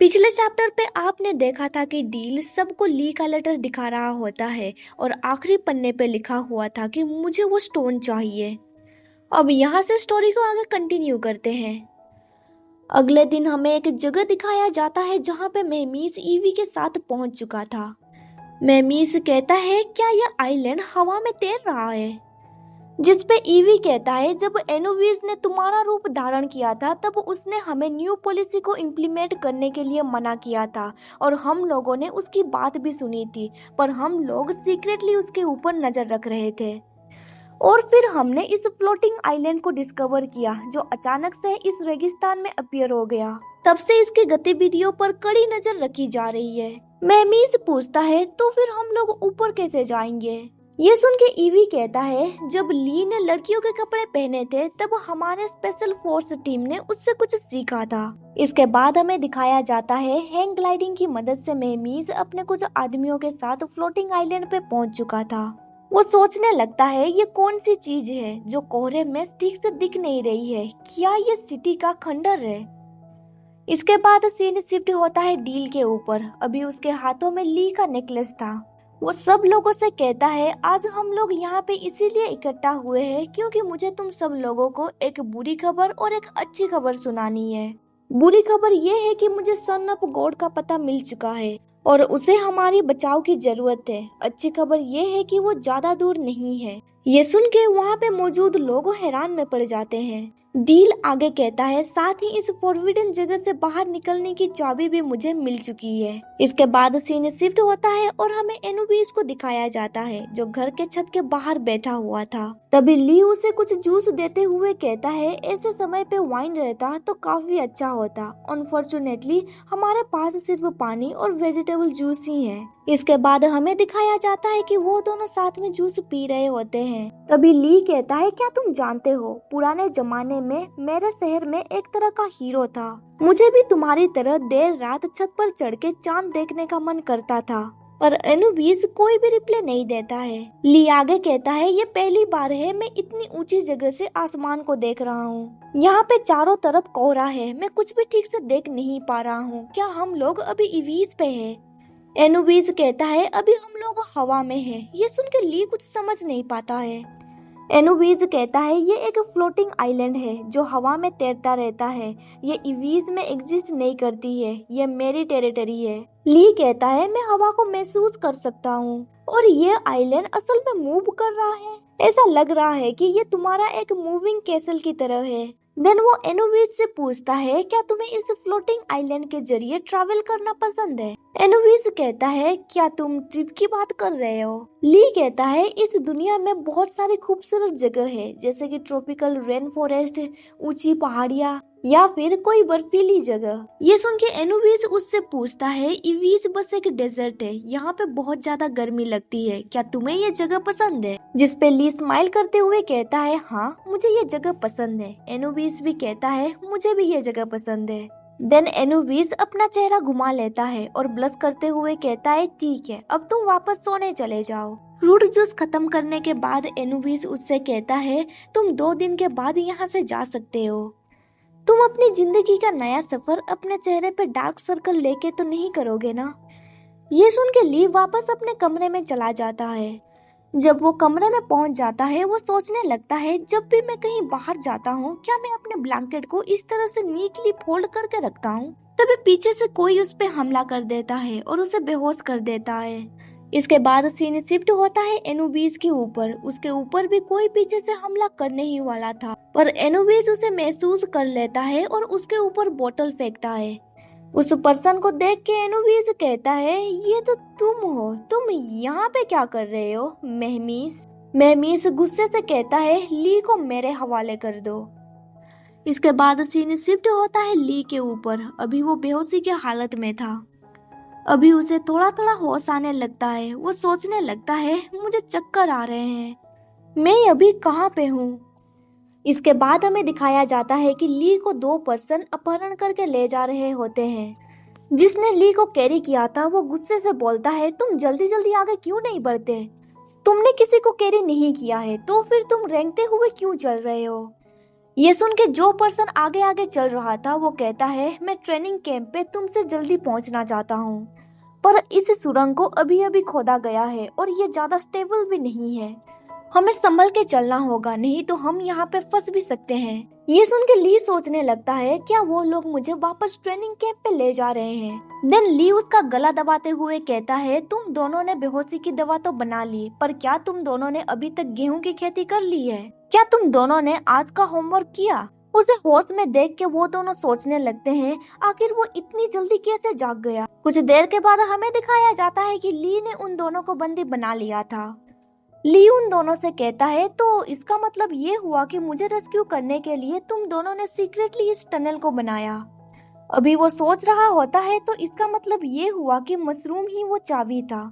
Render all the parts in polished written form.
पिछले चैप्टर पे आपने देखा था कि डील सबको ली का लेटर दिखा रहा होता है और आखिरी पन्ने पे लिखा हुआ था कि मुझे वो स्टोन चाहिए। अब यहाँ से स्टोरी को आगे कंटिन्यू करते हैं। अगले दिन हमें एक जगह दिखाया जाता है जहाँ पे मेहमीस ईवी के साथ पहुँच चुका था। मेहमीस कहता है क्या यह आइलैंड हवा में तैर रहा है, जिस पे ईवी कहता है जब एनोविस ने तुम्हारा रूप धारण किया था तब उसने हमें न्यू पॉलिसी को इम्प्लीमेंट करने के लिए मना किया था और हम लोगों ने उसकी बात भी सुनी थी, पर हम लोग सीक्रेटली उसके ऊपर नजर रख रहे थे। और फिर हमने इस फ्लोटिंग आइलैंड को डिस्कवर किया जो अचानक से इस रेगिस्तान में अपीयर हो गया। तब से इसकी गतिविधियों पर कड़ी नजर रखी जा रही है। मेहमीस पूछता है तो फिर हम लोग ऊपर कैसे जाएंगे। ये सुन के ईवी कहता है जब ली ने लड़कियों के कपड़े पहने थे तब हमारे स्पेशल फोर्स टीम ने उससे कुछ सीखा था। इसके बाद हमें दिखाया जाता है हैंग ग्लाइडिंग की मदद से मेहमीस अपने कुछ आदमियों के साथ फ्लोटिंग आइलैंड पे पहुंच चुका था। वो सोचने लगता है ये कौन सी चीज है जो कोहरे में ठीक से दिख नहीं रही है, क्या ये सिटी का खंडर है। इसके बाद सीन शिफ्ट होता है डील के ऊपर। अभी उसके हाथों में ली का नेकलेस था। वो सब लोगों से कहता है आज हम लोग यहाँ पे इसीलिए इकट्ठा हुए हैं क्योंकि मुझे तुम सब लोगों को एक बुरी खबर और एक अच्छी खबर सुनानी है। बुरी खबर ये है कि मुझे सन ऑफ गॉड का पता मिल चुका है और उसे हमारी बचाव की जरूरत है। अच्छी खबर ये है कि वो ज्यादा दूर नहीं है। ये सुन के वहाँ पे मौजूद लोग हैरान में पड़ जाते हैं। डील आगे कहता है साथ ही इस फॉरबिडन जगह से बाहर निकलने की चाबी भी मुझे मिल चुकी है। इसके बाद सीन शिफ्ट होता है और हमें एनुबिस को दिखाया जाता है जो घर के छत के बाहर बैठा हुआ था। तभी ली उसे कुछ जूस देते हुए कहता है ऐसे समय पे वाइन रहता तो काफी अच्छा होता। अनफॉर्चुनेटली हमारे पास सिर्फ पानी और वेजिटेबल जूस ही है। इसके बाद हमें दिखाया जाता है कि वो दोनों साथ में जूस पी रहे होते हैं। तभी ली कहता है क्या तुम जानते हो पुराने जमाने में मेरे शहर में एक तरह का हीरो था। मुझे भी तुम्हारी तरह देर रात छत पर चढ़ के चांद देखने का मन करता था। पर एनुबिस कोई भी रिप्लाई नहीं देता है। ली आगे कहता है ये पहली बार है मैं इतनी ऊंची जगह से आसमान को देख रहा हूँ। यहाँ पे चारों तरफ कोहरा है, मैं कुछ भी ठीक से देख नहीं पा रहा हूँ। क्या हम लोग अभी इवीस पे है? एनुबिस कहता है अभी हम लोग हवा में है। ये सुन के ली कुछ समझ नहीं पाता है। एनुबिस कहता है ये एक फ्लोटिंग आइलैंड है जो हवा में तैरता रहता है। ये इवीस में एग्जिस्ट नहीं करती है, ये मेरी टेरिटरी है। ली कहता है मैं हवा को महसूस कर सकता हूँ और ये आइलैंड असल में मूव कर रहा है। ऐसा लग रहा है कि ये तुम्हारा एक मूविंग कैसल की तरह है। देन वो एनुबिस से पूछता है क्या तुम्हें इस फ्लोटिंग आइलैंड के जरिए ट्रैवल करना पसंद है? एनुबिस कहता है क्या तुम ट्रिप की बात कर रहे हो? ली कहता है इस दुनिया में बहुत सारी खूबसूरत जगह है जैसे कि ट्रॉपिकल रेन फॉरेस्ट, ऊंची पहाड़ियाँ या फिर कोई बर्फीली जगह। ये सुन के एनुबिस उससे पूछता है इवीस बस एक डेजर्ट है, यहाँ पे बहुत ज्यादा गर्मी लगती है, क्या तुम्हें ये जगह पसंद है? जिस पे ली स्माइल करते हुए कहता है हाँ मुझे ये जगह पसंद है। एनुबिस भी कहता है मुझे भी ये जगह पसंद है। देन एनुबिस अपना चेहरा घुमा लेता है और ब्लश करते हुए कहता है ठीक है अब तुम वापस सोने चले जाओ। फ्रूट जूस खत्म करने के बाद एनुबिस उससे कहता है तुम 2 दिन के बाद यहाँ से जा सकते हो। तुम अपनी जिंदगी का नया सफर अपने चेहरे पे डार्क सर्कल लेके तो नहीं करोगे ना? ये सुन के ली वापस अपने कमरे में चला जाता है। जब वो कमरे में पहुंच जाता है वो सोचने लगता है जब भी मैं कहीं बाहर जाता हूँ क्या मैं अपने ब्लैंकेट को इस तरह से नीटली फोल्ड करके रखता हूँ? तभी पीछे से कोई उस पे हमला कर देता है और उसे बेहोश कर देता है। इसके बाद सीन शिफ्ट होता है एनुबिस के ऊपर। उसके ऊपर भी कोई पीछे से हमला करने ही वाला था, पर एनुबिस उसे महसूस कर लेता है और उसके ऊपर बोतल फेंकता है। उस पर्सन को देख के एनुबिस कहता है ये तो तुम हो, तुम यहाँ पे क्या कर रहे हो? मेहमीस गुस्से से कहता है ली को मेरे हवाले कर दो। इसके बाद सीन शिफ्ट होता है ली के ऊपर। अभी वो बेहोशी की हालत में था। अभी उसे थोड़ा थोड़ा होश आने लगता है। वो सोचने लगता है मुझे चक्कर आ रहे हैं, मैं अभी कहाँ पे हूँ? इसके बाद हमें दिखाया जाता है कि ली को 2 पर्सन अपहरण करके ले जा रहे होते हैं। जिसने ली को कैरी किया था वो गुस्से से बोलता है तुम जल्दी जल्दी आगे क्यों नहीं बढ़ते? तुमने किसी को कैरी नहीं किया है तो फिर तुम रेंगते हुए क्यों चल रहे हो? ये सुन के जो पर्सन आगे आगे चल रहा था वो कहता है, मैं ट्रेनिंग कैंप पे तुमसे जल्दी पहुंचना चाहता हूँ, पर इस सुरंग को अभी अभी खोदा गया है और ये ज्यादा स्टेबल भी नहीं है। हमें संभल के चलना होगा, नहीं तो हम यहाँ पे फंस भी सकते हैं। ये सुन के ली सोचने लगता है, क्या वो लोग मुझे वापस ट्रेनिंग कैंप पे ले जा रहे हैं। देन ली उसका गला दबाते हुए कहता है, तुम दोनों ने बेहोशी की दवा तो बना ली, पर क्या तुम दोनों ने अभी तक गेहूं की खेती कर ली है? क्या तुम दोनों ने आज का होमवर्क किया? उसे होश में देख के वो दोनों सोचने लगते हैं, आखिर वो इतनी जल्दी कैसे जाग गया। कुछ देर के बाद हमें दिखाया जाता है कि ली ने उन दोनों को बंदी बना लिया था। ली उन दोनों से कहता है, तो इसका मतलब ये हुआ कि मुझे रेस्क्यू करने के लिए तुम दोनों ने सीक्रेटली इस टनल को बनाया। अभी वो सोच रहा होता है, तो इसका मतलब ये हुआ कि मशरूम ही वो चाबी था।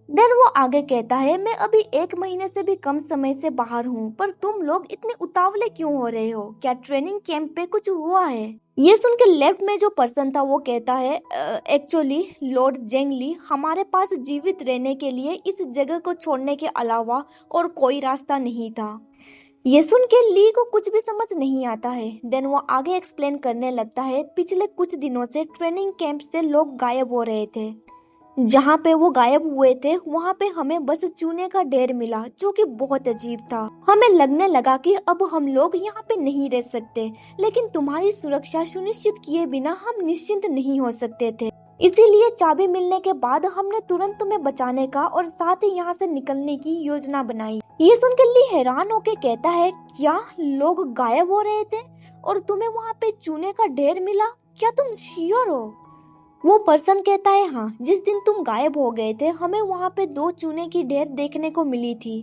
देन वो आगे कहता है, मैं अभी 1 महीने से भी कम समय से बाहर हूँ, पर तुम लोग इतने उतावले क्यों हो रहे हो? क्या ट्रेनिंग कैंप पे कुछ हुआ है? ये सुन के लेफ्ट में जो पर्सन था वो कहता है, एक्चुअली लॉर्ड जेंगली, हमारे पास जीवित रहने के लिए इस जगह को छोड़ने के अलावा और कोई रास्ता नहीं था। ये सुन के ली को कुछ भी समझ नहीं आता है। देन वो आगे एक्सप्लेन करने लगता है, पिछले कुछ दिनों से ट्रेनिंग कैंप से लोग गायब हो रहे थे। जहाँ पे वो गायब हुए थे वहाँ पे हमें बस चूने का ढेर मिला, जो कि बहुत अजीब था। हमें लगने लगा कि अब हम लोग यहाँ पे नहीं रह सकते, लेकिन तुम्हारी सुरक्षा सुनिश्चित किए बिना हम निश्चिंत नहीं हो सकते थे। इसीलिए चाबी मिलने के बाद हमने तुरंत तुम्हें बचाने का और साथ ही यहाँ से निकलने की योजना बनाई। ये सुनकर ली हैरान होके कहता है, क्या लोग गायब हो रहे थे और तुम्हें वहाँ पे चूने का ढेर मिला? क्या तुम श्योर हो? वो पर्सन कहता है, हाँ, जिस दिन तुम गायब हो गए थे हमें वहाँ पे 2 चूने की ढेर देखने को मिली थी।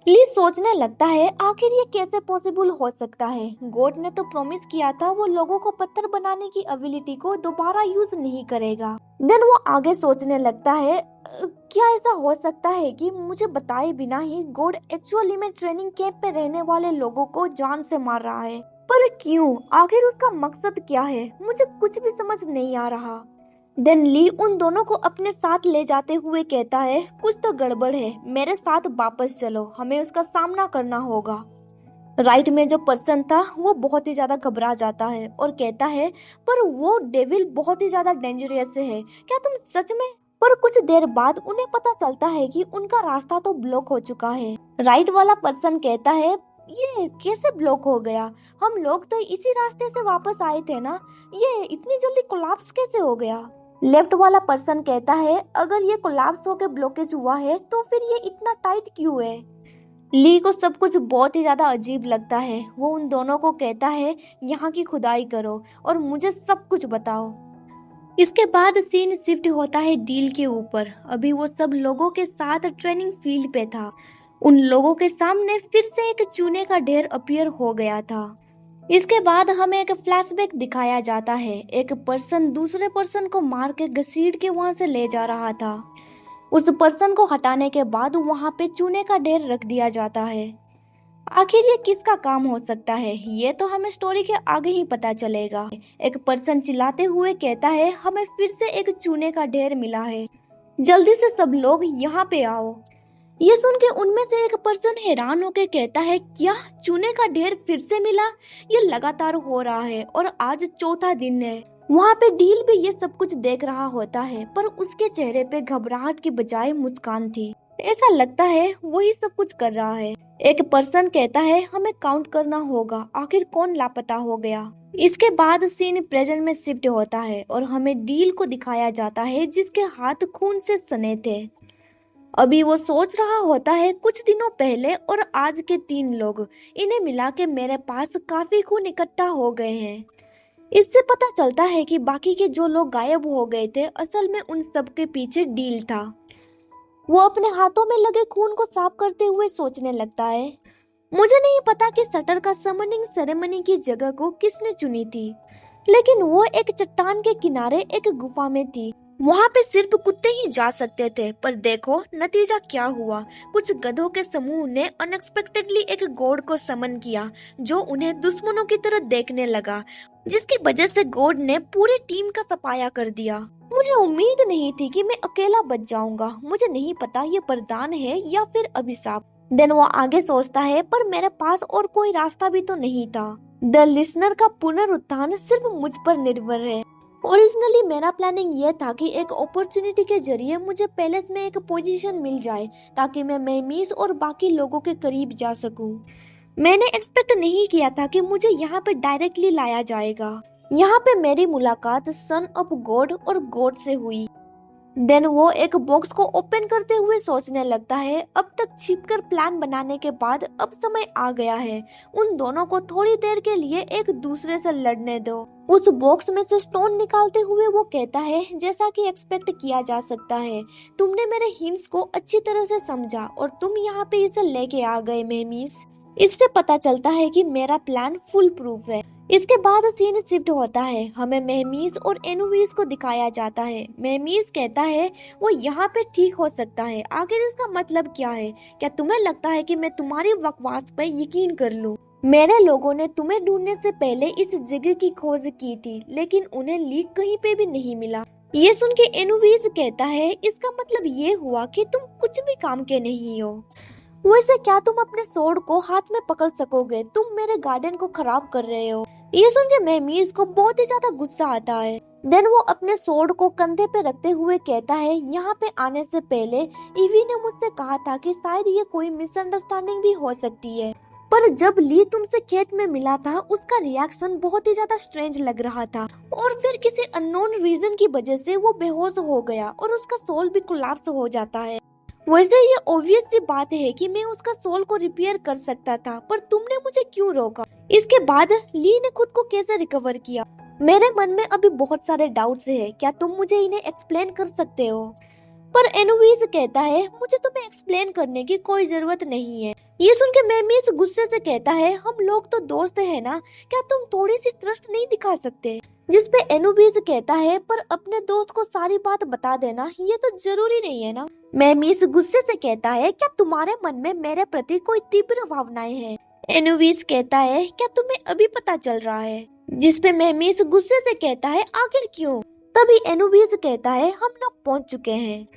ली सोचने लगता है, आखिर ये कैसे पॉसिबल हो सकता है? गॉड ने तो प्रॉमिस किया था वो लोगों को पत्थर बनाने की एबिलिटी को दोबारा यूज नहीं करेगा। देन वो आगे सोचने लगता है, क्या ऐसा हो सकता है कि मुझे बताए बिना ही गॉड एक्चुअली में ट्रेनिंग कैंप पे रहने वाले लोगों को जान से मार रहा है? पर क्यों? आखिर उसका मकसद क्या है? मुझे कुछ भी समझ नहीं आ रहा। देन ली उन दोनों को अपने साथ ले जाते हुए कहता है, कुछ तो गड़बड़ है, मेरे साथ वापस चलो, हमें उसका सामना करना होगा। राइट में जो पर्सन था वो बहुत ही ज्यादा घबरा जाता है और कहता है, पर वो डेविल बहुत ही ज्यादा डेंजरस है, क्या तुम सच में? पर कुछ देर बाद उन्हें पता चलता है कि उनका रास्ता तो ब्लॉक हो चुका है। राइट वाला पर्सन कहता है, ये कैसे ब्लॉक हो गया? हम लोग तो इसी रास्ते से वापस आए थे ना, ये इतनी जल्दी कोलैप्स कैसे हो गया? लेफ्ट वाला पर्सन कहता है, अगर ये कोलैप्स होकर ब्लॉकेज हुआ है तो फिर ये इतना टाइट क्यों है? ली को सब कुछ बहुत ही ज्यादा अजीब लगता है। वो उन दोनों को कहता है, यहाँ की खुदाई करो और मुझे सब कुछ बताओ। इसके बाद सीन शिफ्ट होता है डील के ऊपर। अभी वो सब लोगों के साथ ट्रेनिंग फील्ड पे था। उन लोगों के सामने फिर से एक चूने का ढेर अपीयर हो गया था। इसके बाद हमें एक फ्लैशबैक दिखाया जाता है। एक पर्सन दूसरे पर्सन को मार के घसीट के वहां से ले जा रहा था। उस पर्सन को हटाने के बाद वहां पे चूने का ढेर रख दिया जाता है। आखिर ये किसका काम हो सकता है? ये तो हमें स्टोरी के आगे ही पता चलेगा। एक पर्सन चिल्लाते हुए कहता है, हमें फिर से एक चूने का ढेर मिला है, जल्दी से सब लोग यहाँ पे आओ। ये सुन के उनमें से एक पर्सन हैरान होकर कहता है, क्या चूने का ढेर फिर से मिला? ये लगातार हो रहा है और आज चौथा दिन है। वहाँ पे डील भी ये सब कुछ देख रहा होता है, पर उसके चेहरे पे घबराहट की बजाय मुस्कान थी। ऐसा लगता है वही सब कुछ कर रहा है। एक पर्सन कहता है, हमें काउंट करना होगा, आखिर कौन लापता हो गया। इसके बाद सीन प्रेजेंट में शिफ्ट होता है और हमें डील को दिखाया जाता है जिसके हाथ खून से सने थे। अभी वो सोच रहा होता है, कुछ दिनों पहले और आज के 3 लोग, इन्हें मिला के मेरे पास काफी खून इकट्ठा हो गए हैं। इससे पता चलता है कि बाकी के जो लोग गायब हो गए थे असल में उन सब के पीछे डील था। वो अपने हाथों में लगे खून को साफ करते हुए सोचने लगता है, मुझे नहीं पता कि सटर का समनिंग सेरेमनी की जगह को किसने चुनी थी, लेकिन वो एक चट्टान के किनारे एक गुफा में थी। वहाँ पे सिर्फ कुत्ते ही जा सकते थे, पर देखो नतीजा क्या हुआ। कुछ गधों के समूह ने अनएक्सपेक्टेडली एक गॉड को समन किया जो उन्हें दुश्मनों की तरह देखने लगा, जिसकी वजह से गॉड ने पूरी टीम का सफाया कर दिया। मुझे उम्मीद नहीं थी कि मैं अकेला बच जाऊंगा। मुझे नहीं पता ये वरदान है या फिर अभिशाप। देन वो आगे सोचता है, पर मेरे पास और कोई रास्ता भी तो नहीं था। द लिसनर का पुनरुत्थान सिर्फ मुझ पर निर्भर है। ओरिजिनली मेरा प्लानिंग ये था कि एक अपॉर्चुनिटी के जरिए मुझे पैलेस में एक पोजीशन मिल जाए ताकि मैं मेमीस और बाकी लोगों के करीब जा सकूं। मैंने एक्सपेक्ट नहीं किया था कि मुझे यहाँ पे डायरेक्टली लाया जाएगा। यहाँ पे मेरी मुलाकात सन ऑफ गॉड और गॉड से हुई। देन वो एक बॉक्स को ओपन करते हुए सोचने लगता है, अब तक छिपकर प्लान बनाने के बाद अब समय आ गया है, उन दोनों को थोड़ी देर के लिए एक दूसरे से लड़ने दो। उस बॉक्स में से स्टोन निकालते हुए वो कहता है, जैसा कि एक्सपेक्ट किया जा सकता है, तुमने मेरे हिंट्स को अच्छी तरह से समझा और तुम यहाँ पे इसे लेके आ गए मेमीस। इससे पता चलता है कि मेरा प्लान फुल प्रूफ है। इसके बाद सीन शिफ्ट होता है, हमें मेहमीस और एनुवीस को दिखाया जाता है। मेहमीस कहता है वो यहाँ पे ठीक हो सकता है, आखिर इसका मतलब क्या है? क्या तुम्हें लगता है कि मैं तुम्हारी बकवास पर यकीन कर लूं? मेरे लोगों ने तुम्हें ढूंढने से पहले इस जगह की खोज की थी, लेकिन उन्हें लीक कहीं पे भी नहीं मिला। ये सुन के एनुवीस कहता है, इसका मतलब ये हुआ कि तुम कुछ भी काम के नहीं हो। वैसे क्या तुम अपने सोर्ड को हाथ में पकड़ सकोगे? तुम मेरे गार्डन को खराब कर रहे हो। ये सुन के मेहमीस को बहुत ही ज्यादा गुस्सा आता है। देन वो अपने सोर्ड को कंधे पे रखते हुए कहता है, यहाँ पे आने से पहले ईवी ने मुझसे कहा था कि शायद ये कोई मिसअंडरस्टैंडिंग भी हो सकती है, पर जब ली तुमसे खेत में मिला था उसका रिएक्शन बहुत ही ज्यादा स्ट्रेंज लग रहा था और फिर किसी अननोन रीजन की वजह से वो बेहोश हो गया और उसका सोल भी कोलैप्स हो जाता है। वैसे ये ऑब्वियस सी बात है कि मैं उसका सोल को रिपेयर कर सकता था, पर तुमने मुझे क्यों रोका? इसके बाद ली ने खुद को कैसे रिकवर किया? मेरे मन में अभी बहुत सारे डाउट्स हैं, क्या तुम मुझे इन्हें एक्सप्लेन कर सकते हो? पर एनुवीज कहता है, मुझे तुम्हें एक्सप्लेन करने की कोई जरूरत नहीं है। ये सुन के मेमीस गुस्से से कहता है, हम लोग तो दोस्त है ना, क्या तुम थोड़ी सी ट्रस्ट नहीं दिखा सकते? जिस पे एनुबीस कहता है, पर अपने दोस्त को सारी बात बता देना ये तो जरूरी नहीं है ना। मेमीस गुस्से से कहता है, क्या तुम्हारे मन में मेरे प्रति कोई तीव्र भावनाएं हैं? एनुबीस कहता है, क्या तुम्हें अभी पता चल रहा है? जिस पे मेमीस गुस्से से कहता है, आखिर क्यों? तभी एनुबीस कहता है, हम लोग पहुंच चुके हैं।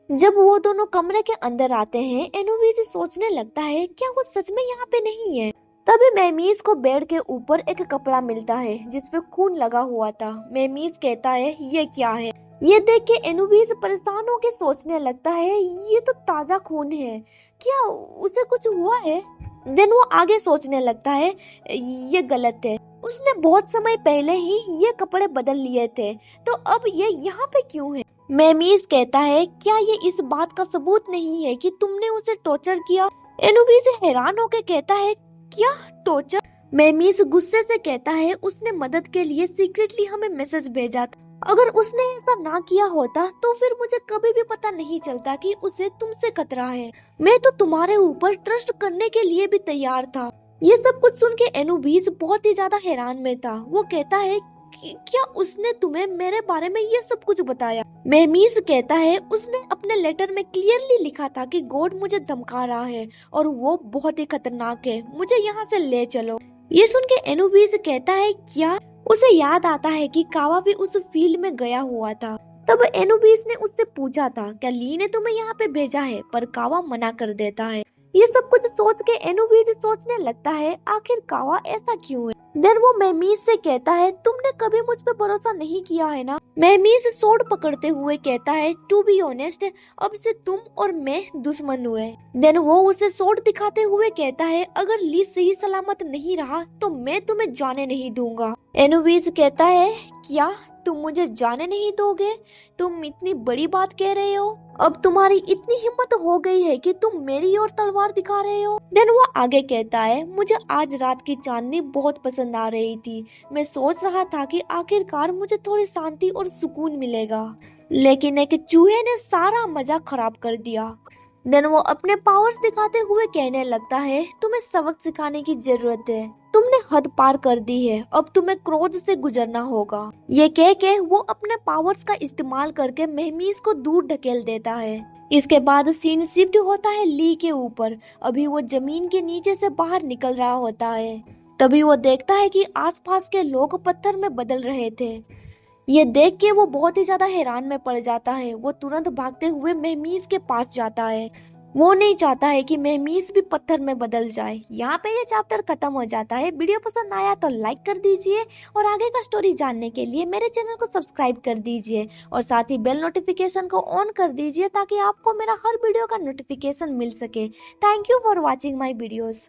जब वो दोनों कमरे के अंदर आते हैं, एनुबीस सोचने लगता है, क्या वो सच में यहाँ पे नहीं है? तभी मेमीस को बेड के ऊपर एक कपड़ा मिलता है जिसपे खून लगा हुआ था। मेमीस कहता है, ये क्या है? ये देख के एनुबीस परेशान होकर सोचने लगता है, ये तो ताजा खून है, क्या उसे कुछ हुआ है? देन वो आगे सोचने लगता है, ये गलत है, उसने बहुत समय पहले ही ये कपड़े बदल लिए थे, तो अब ये यहाँ पे क्यों है? मेमीस कहता है, क्या ये इस बात का सबूत नहीं है कि तुमने उसे टॉर्चर किया? एनुबीस हैरान होकर कहता है, क्या टॉर्चर? मेमीस गुस्से से कहता है, उसने मदद के लिए सीक्रेटली हमें मैसेज भेजा था, अगर उसने ऐसा ना किया होता तो फिर मुझे कभी भी पता नहीं चलता कि उसे तुमसे खतरा है। मैं तो तुम्हारे ऊपर ट्रस्ट करने के लिए भी तैयार था। ये सब कुछ सुन के एनुबीस बहुत ही ज्यादा हैरान में था। वो कहता है, क्या उसने तुम्हें मेरे बारे में ये सब कुछ बताया? मेमीस कहता है, उसने अपने लेटर में क्लियरली लिखा था कि गॉड मुझे धमका रहा है और वो बहुत ही खतरनाक है, मुझे यहाँ से ले चलो। ये सुन के एनुबीस कहता है, क्या? उसे याद आता है कि कावा भी उस फील्ड में गया हुआ था। तब एनुबीस ने उससे पूछा था, क्या ली ने तुम्हें यहाँ पे भेजा है? पर कावा मना कर देता है। ये सब कुछ सोच के एनुबीस सोचने लगता है, आखिर कावा ऐसा क्यों है? देन वो मेमीस से कहता है, तुमने कभी मुझ पे भरोसा नहीं किया है ना? मेमीस सोर्ड पकड़ते हुए कहता है, टू बी ऑनेस्ट, अब से तुम और मैं दुश्मन हुए। देन वो उसे सोर्ड दिखाते हुए कहता है, अगर ली सही सलामत नहीं रहा तो मैं तुम्हें जाने नहीं दूंगा। एनुबीस कहता है, क्या तुम मुझे जाने नहीं दोगे? तुम इतनी बड़ी बात कह रहे हो? अब तुम्हारी इतनी हिम्मत हो गई है कि तुम मेरी ओर तलवार दिखा रहे हो? देन वो आगे कहता है, मुझे आज रात की चांदनी बहुत पसंद आ रही थी। मैं सोच रहा था कि आखिरकार मुझे थोड़ी शांति और सुकून मिलेगा, लेकिन एक चूहे ने सारा मजा खराब कर दिया। देन वो अपने पावर्स दिखाते हुए कहने लगता है, तुम्हें सबक सिखाने की जरूरत है, तुमने हद पार कर दी है, अब तुम्हें क्रोध से गुजरना होगा। ये कह के वो अपने पावर्स का इस्तेमाल करके मेहमीस को दूर ढकेल देता है। इसके बाद सीन शिफ्ट होता है ली के ऊपर। अभी वो जमीन के नीचे से बाहर निकल रहा होता है। तभी वो देखता है कि आसपास के लोग पत्थर में बदल रहे थे। ये देख के वो बहुत ही ज्यादा हैरान में पड़ जाता है। वो तुरंत भागते हुए मेहमीस के पास जाता है। वो नहीं चाहता है कि मेहमीस भी पत्थर में बदल जाए। यहाँ पे ये चैप्टर खत्म हो जाता है। वीडियो पसंद आया तो लाइक कर दीजिए और आगे का स्टोरी जानने के लिए मेरे चैनल को सब्सक्राइब कर दीजिए और साथ ही बेल नोटिफिकेशन को ऑन कर दीजिए ताकि आपको मेरा हर वीडियो का नोटिफिकेशन मिल सके। Thank you for watching my videos.